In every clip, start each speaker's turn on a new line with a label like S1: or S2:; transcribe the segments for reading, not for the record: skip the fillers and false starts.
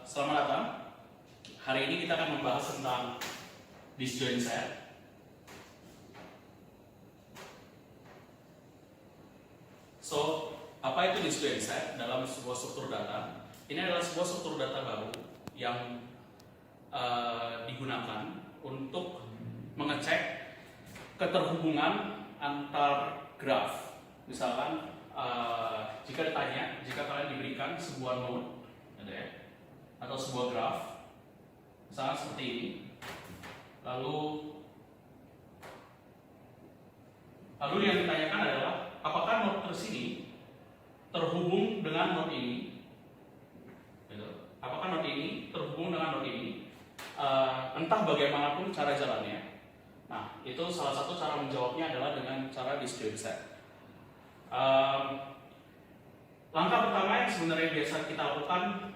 S1: Selamat datang. Hari ini kita akan membahas tentang disjoint set. So, apa itu disjoint set dalam sebuah struktur data? Ini adalah sebuah struktur data baru yang digunakan untuk mengecek keterhubungan antar graf. Misalkan, jika kalian diberikan sebuah node, atau sebuah graf, misalnya seperti ini, lalu yang ditanyakan adalah apakah node tersini terhubung dengan node ini, apakah node ini terhubung dengan node ini, entah bagaimanapun cara jalannya. Nah, itu salah satu cara menjawabnya adalah dengan cara disjoint set. Langkah pertama yang sebenarnya biasa kita lakukan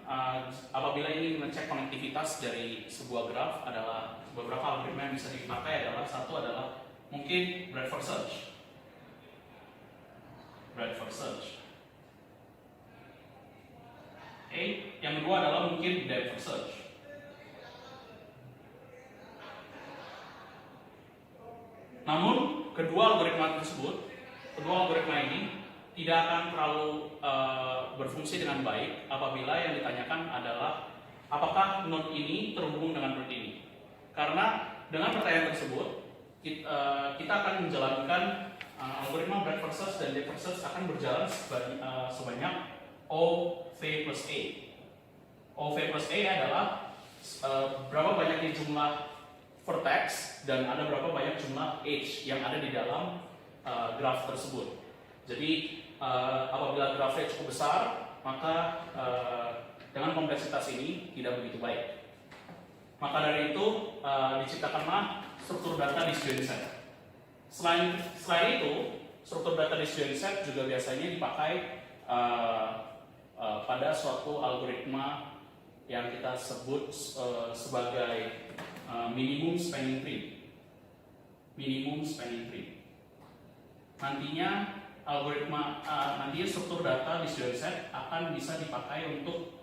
S1: apabila ingin mengecek konektivitas dari sebuah graf adalah beberapa algoritma yang bisa dipakai adalah satu adalah mungkin breadth first search. Yang kedua adalah mungkin depth first search. Namun kedua algoritma ini tidak akan terlalu berfungsi dengan baik apabila yang ditanyakan adalah apakah node ini terhubung dengan node ini. Karena dengan pertanyaan tersebut kita akan menjalankan algoritma breadth first search dan depth first search akan berjalan sebanyak OV plus A. OV plus A adalah berapa banyaknya jumlah vertex dan ada berapa banyak jumlah edge yang ada di dalam graf tersebut. Jadi apabila grafnya cukup besar, maka dengan kompleksitas ini tidak begitu baik. Maka dari itu diciptakanlah struktur data disjoint set. Selain itu, struktur data disjoint set juga biasanya dipakai pada suatu algoritma yang kita sebut sebagai minimum spanning tree. Nantinya struktur data disjoint set akan bisa dipakai untuk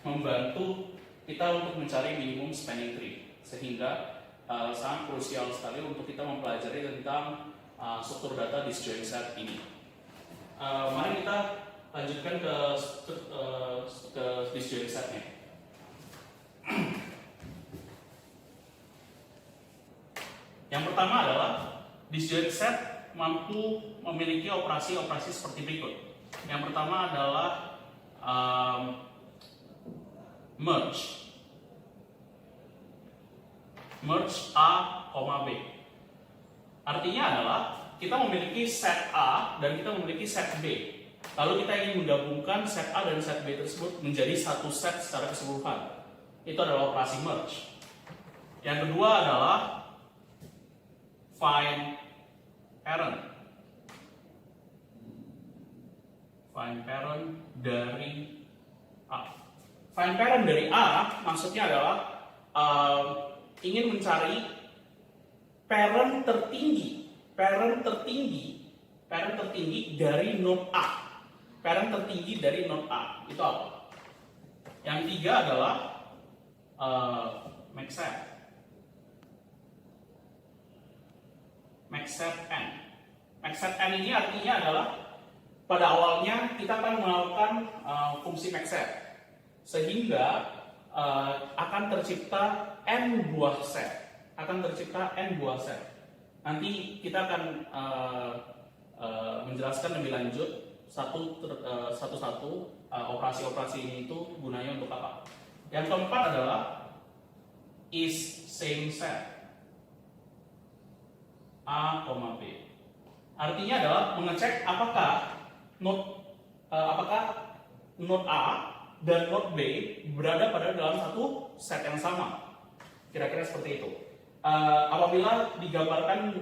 S1: membantu kita untuk mencari minimum spanning tree, sehingga sangat krusial sekali untuk kita mempelajari tentang struktur data disjoint set ini. Mari kita lanjutkan ke disjoint setnya. Yang pertama adalah disjoint set mampu memiliki operasi-operasi seperti berikut. Yang pertama adalah merge A, B. Artinya adalah kita memiliki set A dan kita memiliki set B. Lalu kita ingin menggabungkan set A dan set B tersebut menjadi satu set secara keseluruhan. Itu adalah operasi merge. Yang kedua adalah find parent dari A. Find parent dari A maksudnya adalah ingin mencari parent tertinggi dari node A. Parent tertinggi dari node A itu apa? Yang tiga adalah maxset n. Maxset n ini artinya adalah pada awalnya kita akan melakukan fungsi maxset, sehingga akan tercipta n buah set. Nanti kita akan menjelaskan lebih lanjut satu-satu operasi-operasi ini itu gunanya untuk apa. Yang keempat adalah is same set A, B. Artinya adalah mengecek apakah node A dan node B berada pada dalam satu set yang sama. Kira-kira seperti itu. Apabila digambarkan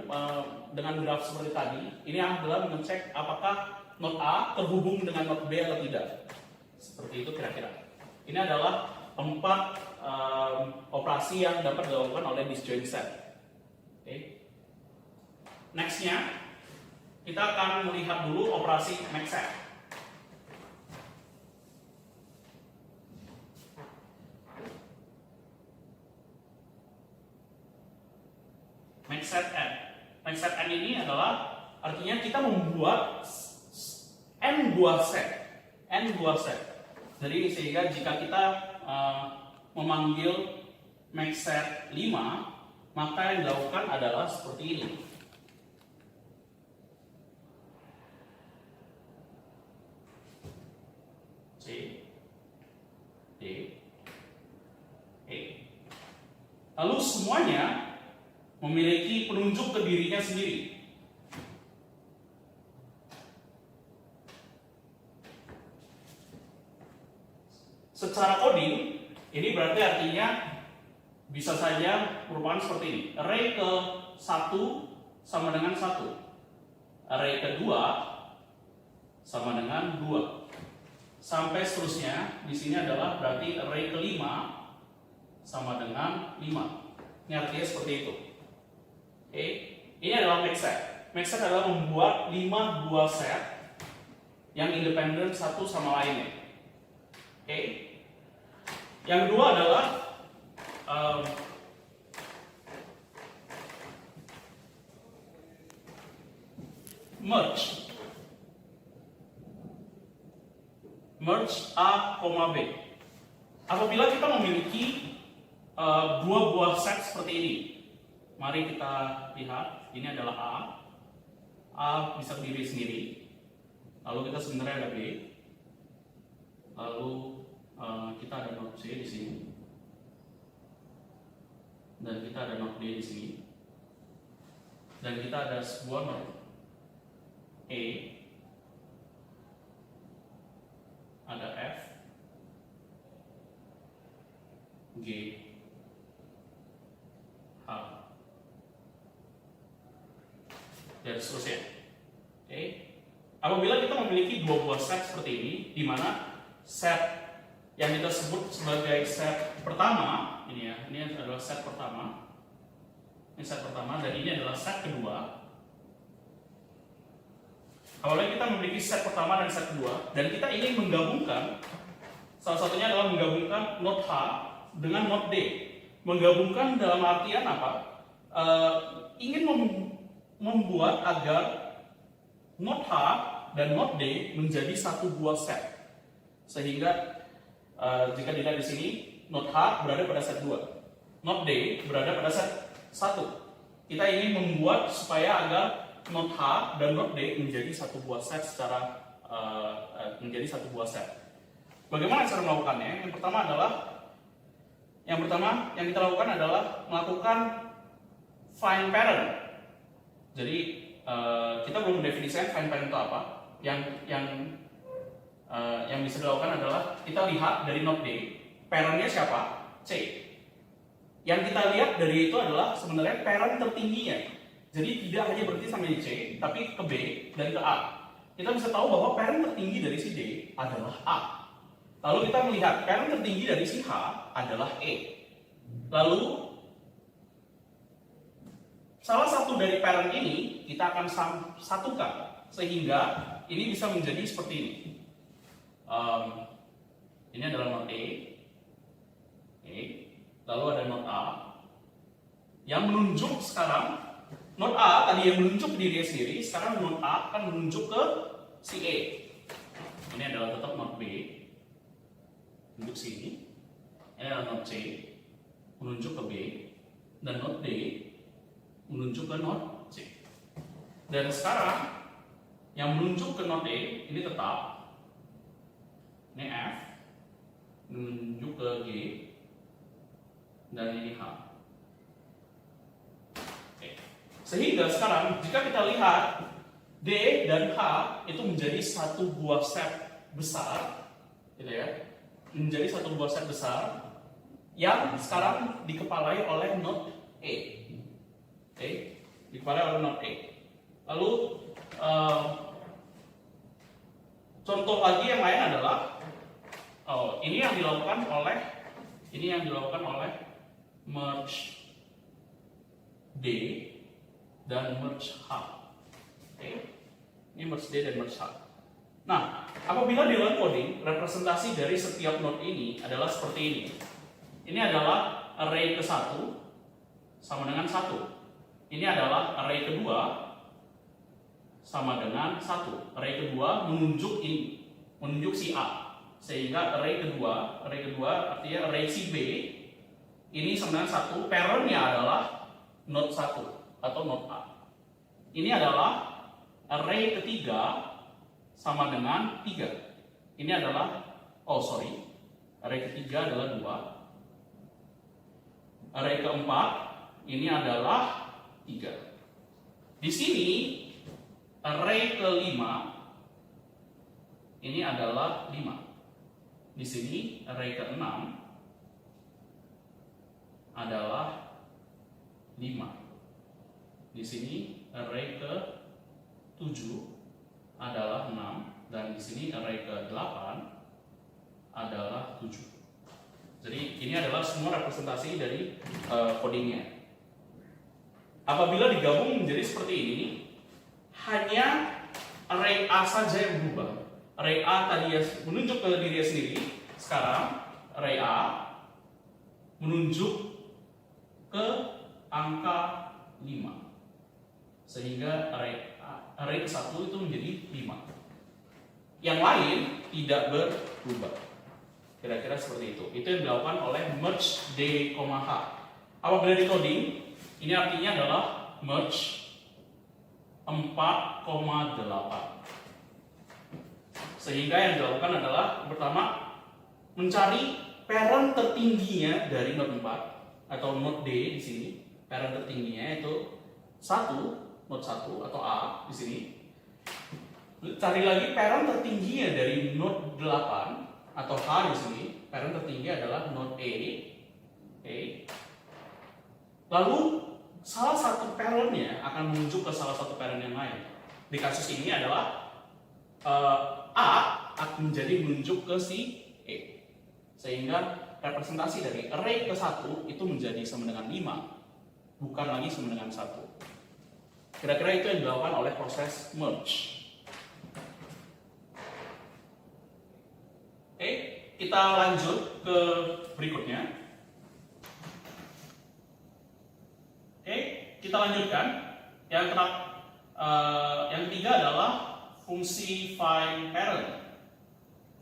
S1: dengan graf seperti tadi, ini adalah mengecek apakah node A terhubung dengan node B atau tidak. Seperti itu kira-kira. Ini adalah 4 operasi yang dapat dilakukan oleh disjoint set. Okay. Nextnya, kita akan melihat dulu operasi maxset. max set n. Max set n ini adalah artinya kita membuat n buah set. Jadi sehingga jika kita memanggil max set 5, maka yang dilakukan adalah seperti ini. C, D, E. Lalu semuanya memiliki penunjuk ke dirinya sendiri. Secara coding, ini berarti artinya bisa saja merupakan seperti ini. Array ke 1 sama dengan 1. Array kedua sama dengan 2. Sampai seterusnya, di sini adalah berarti array kelima sama dengan 5. Ini artinya seperti itu. Oke, ini adalah max set. Max set adalah membuat 5 buah set yang independen satu sama lainnya. Oke. Yang kedua adalah merge. Merge A, B. Apabila kita memiliki dua buah set seperti ini, mari kita lihat. Ini adalah A. A bisa berdiri sendiri. Lalu kita sebenarnya ada B. Lalu kita ada node C di sini. Dan kita ada node D di sini. Dan kita ada sebuah node E. Ada F, G, H, dan seterusnya. Oke. Apabila kita memiliki dua buah set seperti ini, di mana set yang kita sebut sebagai set pertama, ini ya, ini adalah set pertama, ini set pertama, dan ini adalah set kedua. Apabila kita memiliki set pertama dan set kedua, dan kita ingin menggabungkan, salah satunya adalah menggabungkan node H dengan node D. Menggabungkan dalam artian apa? Ingin membuat agar node H dan node D menjadi satu buah set. Sehingga jika dilihat di sini, node H berada pada set 2, node D berada pada set 1. Kita ingin membuat supaya agar node H dan node D menjadi satu buah set secara menjadi satu buah set. Bagaimana cara melakukannya? Yang pertama yang kita lakukan adalah melakukan find parent. Jadi kita belum mendefinisikan find parent itu apa. Yang bisa dilakukan adalah kita lihat dari node D, parentnya siapa? C. Yang kita lihat dari itu adalah sebenarnya parent tertingginya. Jadi tidak hanya berhenti sampai di C, tapi ke B dan ke A. Kita bisa tahu bahwa parent tertinggi dari si D adalah A. Lalu kita melihat parent tertinggi dari si H adalah E. Lalu salah satu dari parent ini kita akan satukan sehingga ini bisa menjadi seperti ini. Ini adalah node E. Lalu ada node A yang menunjuk sekarang. Node A tadi yang menunjuk dirinya sendiri, sekarang node A akan menunjuk ke si E. Ini adalah tetap node B, menunjuk sini. Ini adalah node C, menunjuk ke B, dan node D menunjuk ke node C. Dan sekarang yang menunjuk ke node E ini tetap. Ini F, menunjuk ke G, dan ini H. Sehingga sekarang jika kita lihat D dan H itu menjadi satu buah set besar, gitu ya, menjadi satu buah set besar yang sekarang dikepalai oleh node E. Oke, dikepalai oleh node E. Lalu contoh lagi yang lain adalah ini yang dilakukan oleh merge D dan merge H. Oke. Ini merge D dan merge H. Nah, apabila di dalam coding, representasi dari setiap node ini adalah seperti ini. Ini adalah array ke-1 sama dengan 1. ini adalah array kedua sama dengan 1. Array kedua menunjuk ini, menunjuk si A. Sehingga array kedua artinya array si B ini sama dengan 1. Parentnya adalah node 1 atau node A. Ini adalah array ketiga sama dengan 3. Ini adalah, array ketiga adalah 2. Array keempat ini adalah 3. Di sini array kelima ini adalah 5. Di sini array keenam adalah 5. Di sini array ke-7 adalah 6 dan di sini array ke-8 adalah 7. Jadi ini adalah semua representasi dari codingnya. Apabila digabung menjadi seperti ini, hanya array A saja yang berubah. Array A tadi menunjuk ke dirinya sendiri, sekarang array A menunjuk ke angka 5. Sehingga array ke-1 itu menjadi 5. Yang lain tidak berubah. Kira-kira seperti itu. Itu yang dilakukan oleh merge D, H. Apabila di coding, ini artinya adalah merge 4,8. Sehingga yang dilakukan adalah pertama mencari parent tertingginya dari node 4 atau node D di sini. Parent tertingginya itu 1, node 1 atau A di sini. Cari lagi parent tertingginya dari node 8 atau H di sini. Parent tertinggi adalah node A. Lalu salah satu parentnya akan menuju ke salah satu parent yang lain. Di kasus ini adalah A akan menjadi menunjuk ke si E. Sehingga representasi dari array ke-1 itu menjadi sama dengan 5, bukan lagi sama dengan 1. Kira-kira itu yang dilakukan oleh proses merge. Oke, kita lanjut ke berikutnya. Oke, kita lanjutkan. Yang ketiga adalah fungsi find parent.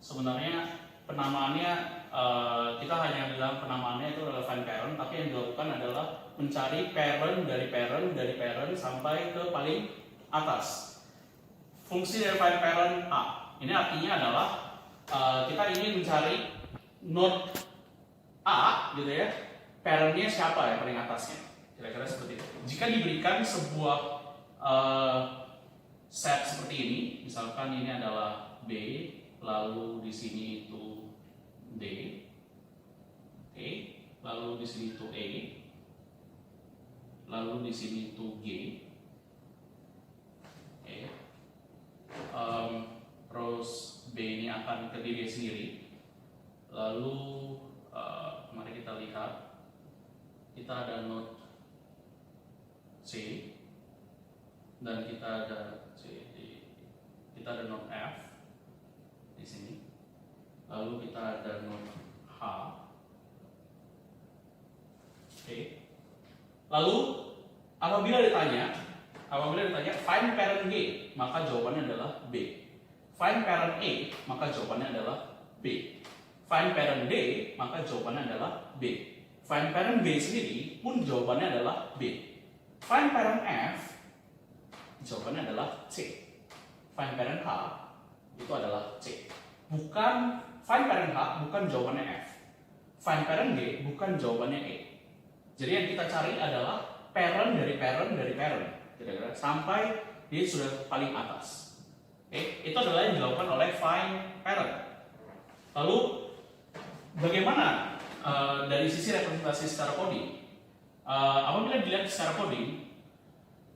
S1: Sebenarnya penamaannya kita hanya bilang penamaannya itu adalah find parent, tapi yang dilakukan adalah mencari parent dari parent sampai ke paling atas. Fungsi dari find parent A ini artinya adalah kita ingin mencari node A gitu ya, parentnya siapa ya paling atasnya, kira-kira seperti itu. Jika diberikan sebuah set seperti ini, misalkan ini adalah B, lalu di sini itu D, oke, lalu di sini itu E, lalu di sini itu G, oke, terus B ini akan ke diri sendiri. Lalu mari kita lihat, kita ada node C dan kita ada kita ada node F di sini. Lalu kita ada node H. Oke. Lalu apabila ditanya find parent G, maka jawabannya adalah B. Find parent A, maka jawabannya adalah B. Find parent D, maka jawabannya adalah B. Find parent B sendiri pun jawabannya adalah B. Find parent F, jawabannya adalah C. Find parent H, itu adalah C. Bukan find parent H, bukan jawabannya F. Find parent G, bukan jawabannya E. Jadi yang kita cari adalah parent dari parent dari parent, kira-kira sampai dia sudah paling atas. Oke, itu adalah yang dilakukan oleh find parent. Lalu bagaimana dari sisi representasi secara coding? Apabila dilihat secara coding,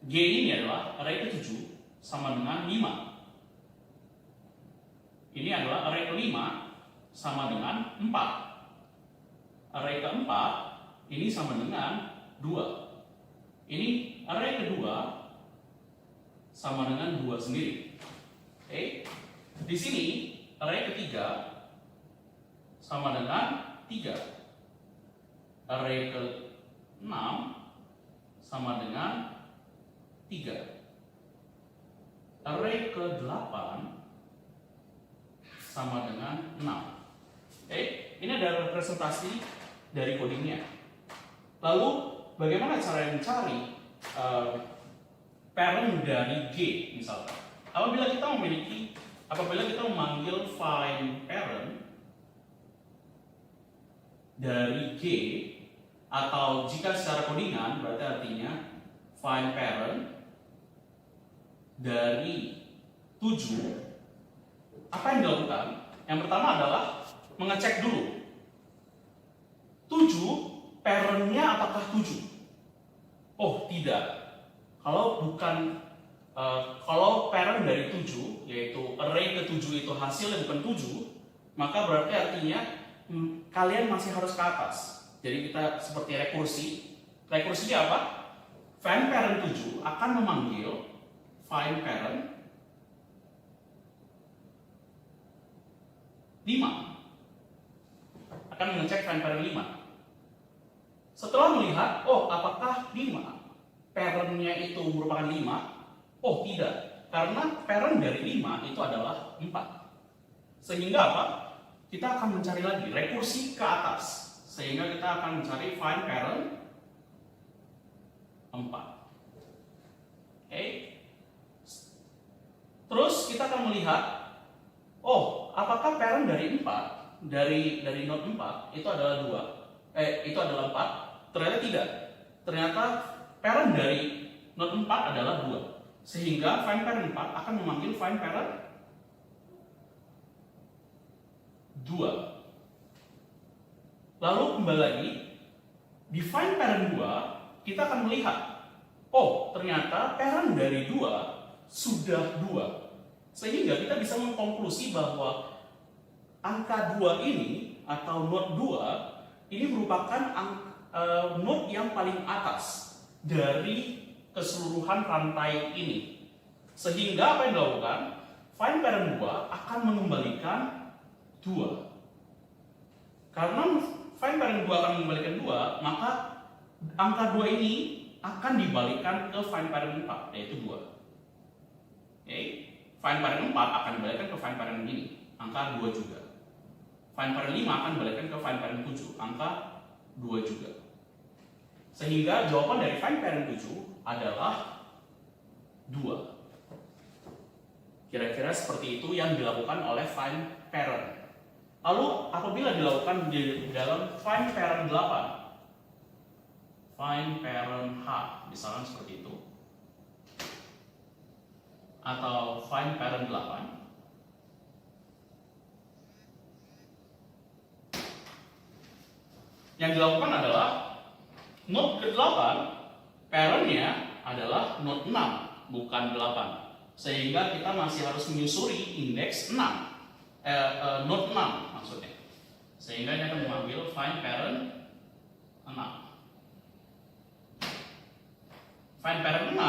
S1: G ini adalah array ke-7 sama dengan 5. Ini adalah array ke-5 sama dengan 4. Array ke-4 ini sama dengan 2. Ini array kedua sama dengan 2 sendiri. Oke. Di sini array ketiga sama dengan 3. Array ke-6 sama dengan 3. Array ke-8 sama dengan 6. Oke, ini adalah representasi dari codingnya. Lalu bagaimana cara mencari parent dari G misalkan? Apabila kita memanggil find parent dari G, atau jika secara codingan berarti artinya find parent dari 7, apa yang dilakukan? Yang pertama adalah mengecek dulu 7 parentnya apakah 7? Oh tidak. Kalau parent dari 7, yaitu array ke-7 itu hasilnya bukan 7, maka berarti artinya kalian masih harus ke atas. Jadi kita seperti rekursi. Rekursinya apa? Find parent 7 akan memanggil find parent 5. Akan mengecek find parent 5. Setelah melihat, oh apakah 5 parentnya itu merupakan 5? Oh tidak, karena parent dari 5 itu adalah 4. Sehingga apa? Kita akan mencari lagi rekursi ke atas. Sehingga kita akan mencari find parent 4. Oke. Terus kita akan melihat, oh apakah parent dari 4 dari node 4 itu adalah 2? Itu adalah 4? Ternyata tidak. Ternyata parent dari node 4 adalah 2. Sehingga find parent 4 akan memanggil find parent 2. Lalu kembali lagi di find parent 2 kita akan melihat, oh ternyata parent dari 2 sudah 2. Sehingga kita bisa mengkonklusi bahwa angka 2 ini atau node 2 ini merupakan node yang paling atas dari keseluruhan rantai ini. Sehingga apa yang dilakukan? Find parent 2 akan mengembalikan 2. Karena find parent 2 akan mengembalikan 2, maka angka 2 ini akan dibalikan ke find parent 4, yaitu 2. Oke. Find parent 4 akan dibalikan ke find parent ini, angka 2 juga. Find parent 5 akan dibalikan ke find parent 7, angka 2 juga. Sehingga jawaban dari find parent 7 adalah 2. Kira-kira seperti itu yang dilakukan oleh find parent. Lalu apabila dilakukan di dalam find parent 8, find parent H, misalnya seperti itu, atau find parent 8, yang dilakukan adalah node ke-8 parentnya adalah node 6 bukan 8, sehingga kita masih harus menyusuri indeks 6, node 6 maksudnya, sehingga kita akan mengambil find parent 6. Find parent 6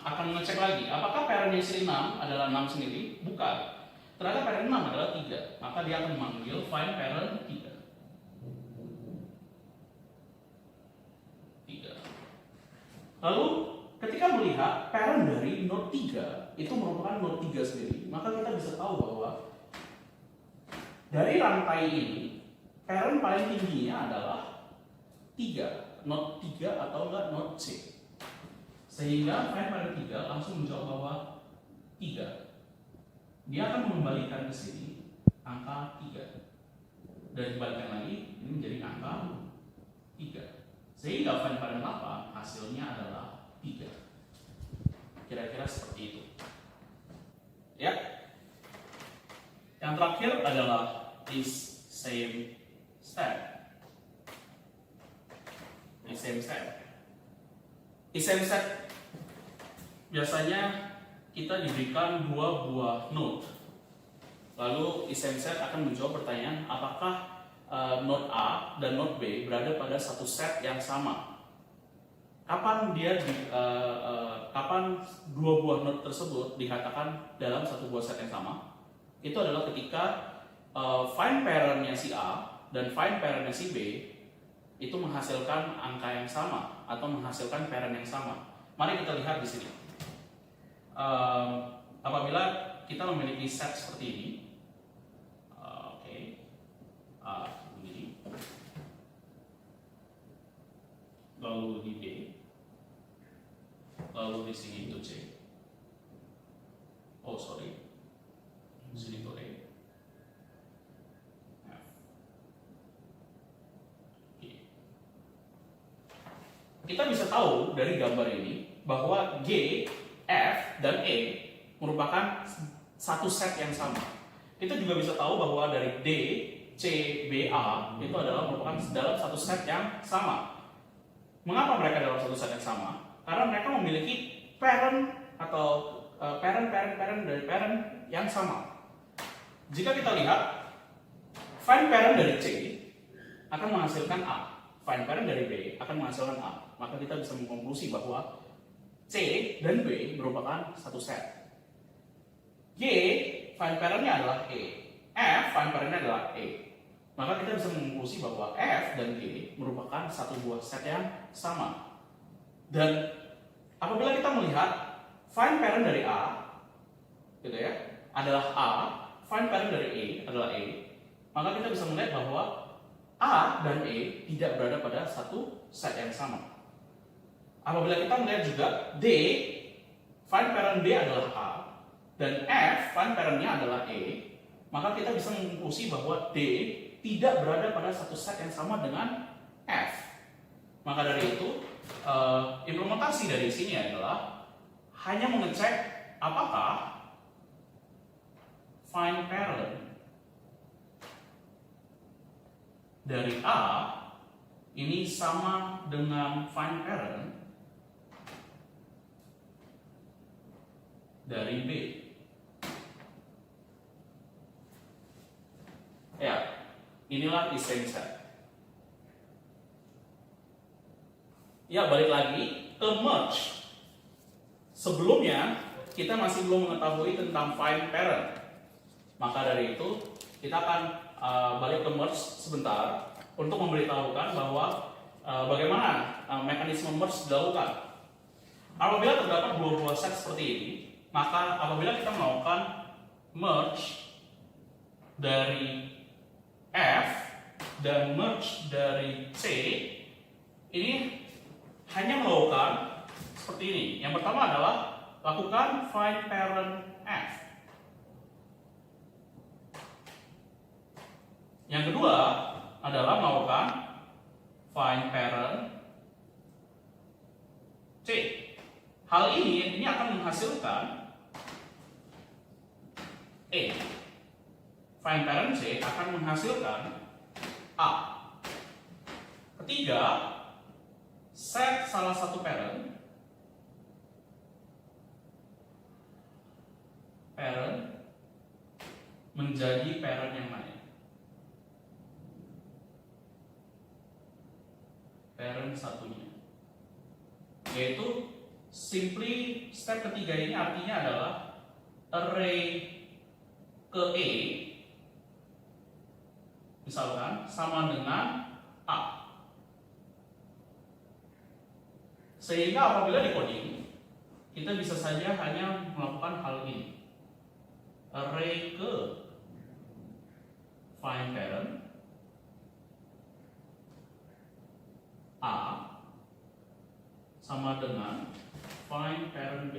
S1: akan mengecek lagi apakah parentnya si 6 adalah 6 sendiri, bukan, ternyata parent 6 adalah 3, maka dia akan memanggil find parent 3. Lalu ketika melihat parent dari node 3 itu merupakan node 3 sendiri, maka kita bisa tahu bahwa dari rantai ini parent paling tingginya adalah 3, node 3 atau enggak node C. Sehingga find parent 3 langsung menjawab bahwa 3. Dia akan mengembalikan ke sini angka 3. Dan dibalikan lagi ini menjadi angka 3. Sehingga find parent 8 hasilnya adalah 3. Kira-kira seperti itu. Ya. Yang terakhir adalah is same step. Is same step. Is same step biasanya kita diberikan 2 buah node. Lalu is same step akan menjawab pertanyaan apakah node A dan node B berada pada satu set yang sama. Kapan kapan 2 buah node tersebut dikatakan dalam satu buah set yang sama? Itu adalah ketika find parentnya si A dan find parentnya si B itu menghasilkan angka yang sama atau menghasilkan parent yang sama. Mari kita lihat di sini. apabila kita memiliki set seperti ini, oke, begini, lalu di B, lalu di sini itu C, oh sorry, di sini itu E, F, G. Kita bisa tahu dari gambar ini bahwa G, F, dan E merupakan satu set yang sama. Kita juga bisa tahu bahwa dari D, C, B, A itu adalah merupakan dalam satu set yang sama. Mengapa mereka dalam satu set yang sama? Karena mereka memiliki parent atau parent dari parent yang sama. Jika kita lihat, find parent dari C akan menghasilkan A, find parent dari B akan menghasilkan A. Maka kita bisa mengkonklusi bahwa C dan B merupakan satu set. G, find parent-nya adalah E. F, find parent-nya adalah E. Maka kita bisa mengkonklusi bahwa F dan G merupakan satu buah set yang sama. Dan apabila kita melihat find parent dari A, gitu ya, adalah A, find parent dari E adalah E, maka kita bisa melihat bahwa A dan E tidak berada pada satu set yang sama. Apabila kita melihat juga D, find parent D adalah A, dan F, find parent-nya adalah E, maka kita bisa mengkonklusi bahwa D tidak berada pada satu set yang sama dengan F. Maka dari itu, implementasi dari sini adalah hanya mengecek apakah find parent dari A ini sama dengan find parent dari B. Ya, inilah distinct set. Ya, balik lagi ke merge. Sebelumnya kita masih belum mengetahui tentang find parent. Maka dari itu kita akan balik ke merge sebentar untuk memberitahukan bahwa bagaimana mekanisme merge dilakukan. Apabila terdapat dua buah set seperti ini, maka apabila kita melakukan merge dari F dan merge dari C, ini hanya melakukan seperti ini. Yang pertama adalah lakukan find parent F. Yang kedua adalah melakukan find parent C. Hal ini akan menghasilkan E. Find parent C akan menghasilkan A. Ketiga, set salah satu parent menjadi parent yang lain. Parent satunya. Yaitu simply step ketiga ini artinya adalah array ke E misalkan sama dengan A. Sehingga apabila di coding kita bisa saja hanya melakukan hal ini. Array ke find parent A sama dengan find parent B.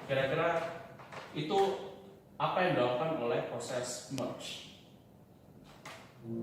S1: Kira-kira itu apa yang dilakukan oleh proses merge.